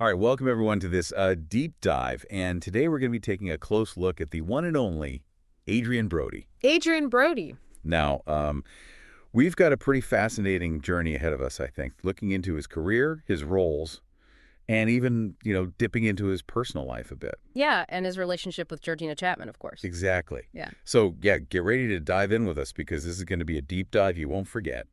All right, welcome everyone to this deep dive, and today we're going to be taking a close look at the one and only Adrien Brody. Adrien Brody. Now, we've got a pretty fascinating journey ahead of us, I think, looking into his career, his roles, and even, dipping into his personal life a bit. Yeah, and his relationship with Georgina Chapman, of course. Exactly. Yeah. So, get ready to dive in with us because this is going to be a deep dive you won't forget.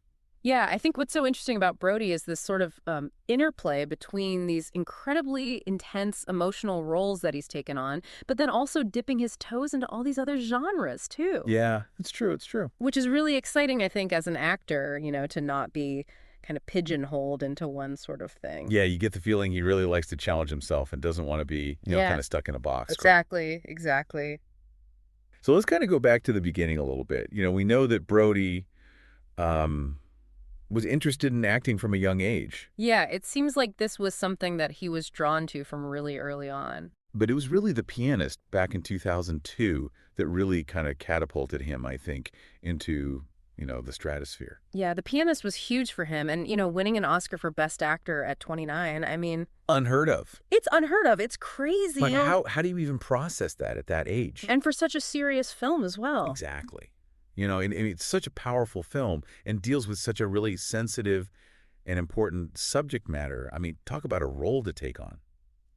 Yeah, I think what's so interesting about Brody is this sort of interplay between these incredibly intense emotional roles that he's taken on, but then also dipping his toes into all these other genres, too. Yeah, it's true, it's true. Which is really exciting, I think, as an actor, to not be kind of pigeonholed into one sort of thing. Yeah, you get the feeling he really likes to challenge himself and doesn't want to be, kind of stuck in a box. Exactly, exactly. So let's kind of go back to the beginning a little bit. We know that Brody was interested in acting from a young age. Yeah, it seems like this was something that he was drawn to from really early on. But it was really The Pianist back in 2002 that really kind of catapulted him, I think, into, the stratosphere. Yeah, The Pianist was huge for him. And, winning an Oscar for Best Actor at 29, I mean... Unheard of. It's unheard of. It's crazy. Like, how do you even process that at that age? And for such a serious film as well. Exactly. And it's such a powerful film and deals with such a really sensitive and important subject matter. I mean, talk about a role to take on.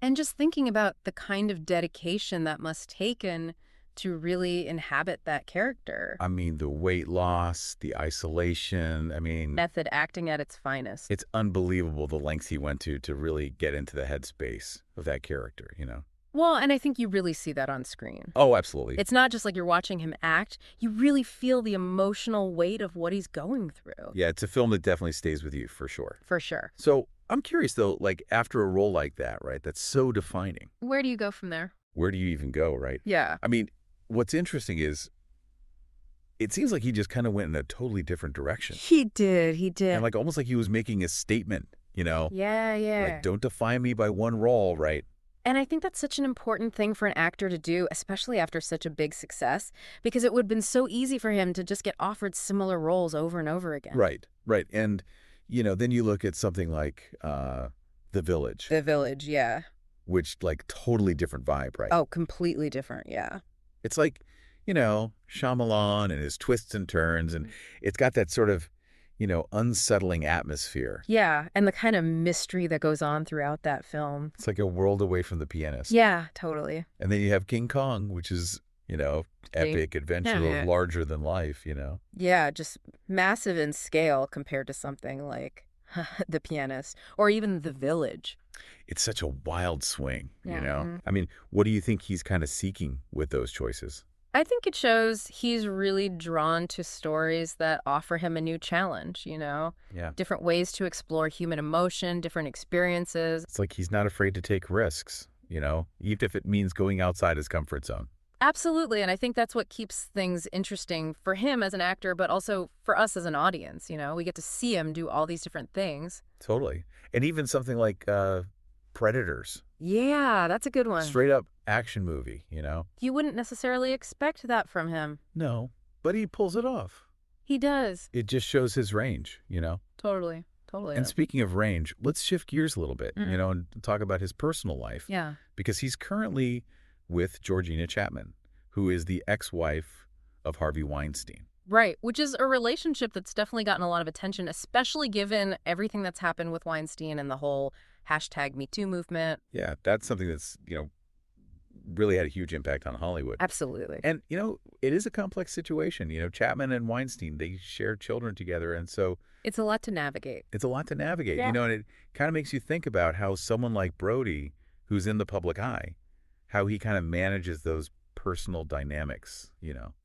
And just thinking about the kind of dedication that must taken to really inhabit that character. I mean, the weight loss, the isolation, Method acting at its finest. It's unbelievable the lengths he went to really get into the headspace of that character, Well, and I think you really see that on screen. Oh, absolutely. It's not just like you're watching him act. You really feel the emotional weight of what he's going through. Yeah, it's a film that definitely stays with you, for sure. For sure. So I'm curious, though, like after a role like that, right, that's so defining. Where do you go from there? Where do you even go, right? Yeah. I mean, what's interesting is it seems like he just kind of went in a totally different direction. He did. And almost like he was making a statement, Yeah. Like, don't define me by one role, right? And I think that's such an important thing for an actor to do, especially after such a big success, because it would have been so easy for him to just get offered similar roles over and over again. Right. And, then you look at something like The Village. The Village, yeah. Which, totally different vibe, right? Oh, completely different, yeah. It's like, Shyamalan and his twists and turns, and it's got that sort of, unsettling atmosphere. Yeah, and the kind of mystery that goes on throughout that film. It's like a world away from The Pianist. Yeah, totally. And then you have King Kong, which is, epic adventure, larger than life, Yeah, just massive in scale compared to something like The Pianist or even The Village. It's such a wild swing, Yeah. I mean, what do you think he's kind of seeking with those choices? I think it shows he's really drawn to stories that offer him a new challenge, Yeah. Different ways to explore human emotion, different experiences. It's like he's not afraid to take risks, even if it means going outside his comfort zone. Absolutely, and I think that's what keeps things interesting for him as an actor, but also for us as an audience, We get to see him do all these different things. Totally. And even something like Predators. Yeah, that's a good one. Straight up action movie, You wouldn't necessarily expect that from him. No, but he pulls it off. He does. It just shows his range, Totally. And speaking of range, let's shift gears a little bit, and talk about his personal life. Yeah. Because he's currently with Georgina Chapman, who is the ex-wife of Harvey Weinstein. Right, which is a relationship that's definitely gotten a lot of attention, especially given everything that's happened with Weinstein and the whole #MeToo movement. Yeah, that's something that's, really had a huge impact on Hollywood. Absolutely. And, it is a complex situation. Chapman and Weinstein, they share children together. And so it's a lot to navigate. Yeah. And it kind of makes you think about how someone like Brody, who's in the public eye, how he kind of manages those personal dynamics,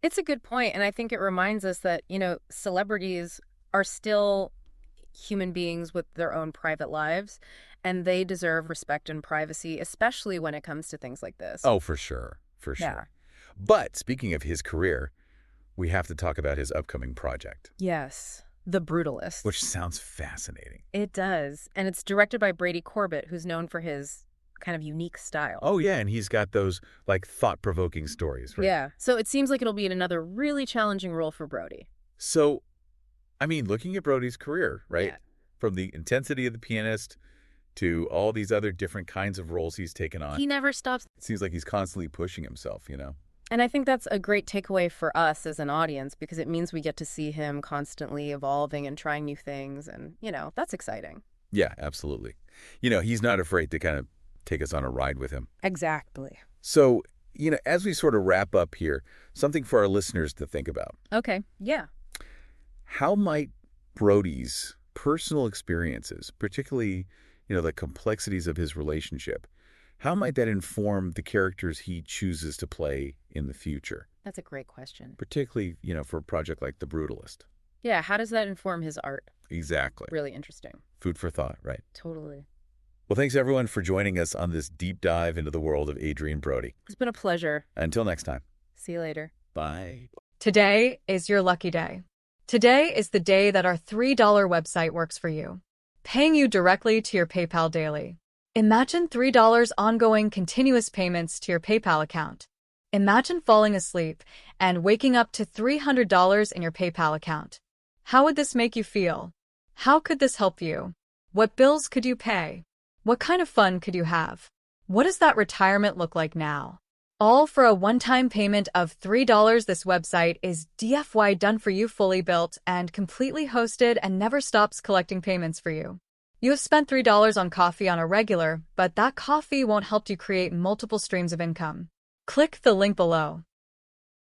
It's a good point, and I think it reminds us that, celebrities are still human beings with their own private lives, and they deserve respect and privacy, especially when it comes to things like this. Oh, for sure. Yeah. But speaking of his career, we have to talk about his upcoming project. Yes, The Brutalist. Which sounds fascinating. It does, and it's directed by Brady Corbett, who's known for his kind of unique style. Oh, yeah, and he's got those, thought-provoking stories, right? Yeah, so it seems like it'll be another really challenging role for Brody. So, looking at Brody's career, right? Yeah. From the intensity of The Pianist to all these other different kinds of roles he's taken on. He never stops. It seems like he's constantly pushing himself, you know? And I think that's a great takeaway for us as an audience because it means we get to see him constantly evolving and trying new things. And, that's exciting. Yeah, absolutely. He's not afraid to kind of take us on a ride with him. Exactly. So, as we sort of wrap up here, something for our listeners to think about. Okay. Yeah. How might Brody's personal experiences, particularly, the complexities of his relationship, how might that inform the characters he chooses to play in the future? That's a great question. Particularly, for a project like The Brutalist. Yeah. How does that inform his art? Exactly. Really interesting. Food for thought, right? Totally. Well, thanks everyone for joining us on this deep dive into the world of Adrien Brody. It's been a pleasure. Until next time. See you later. Bye. Today is your lucky day. Today is the day that our $3 website works for you, paying you directly to your PayPal daily. Imagine $3 ongoing continuous payments to your PayPal account. Imagine falling asleep and waking up to $300 in your PayPal account. How would this make you feel? How could this help you? What bills could you pay? What kind of fun could you have? What does that retirement look like now? All for a one-time payment of $3. This website is DFY done for you, fully built and completely hosted, and never stops collecting payments for you. You have spent $3 on coffee on a regular, but that coffee won't help you create multiple streams of income. Click the link below.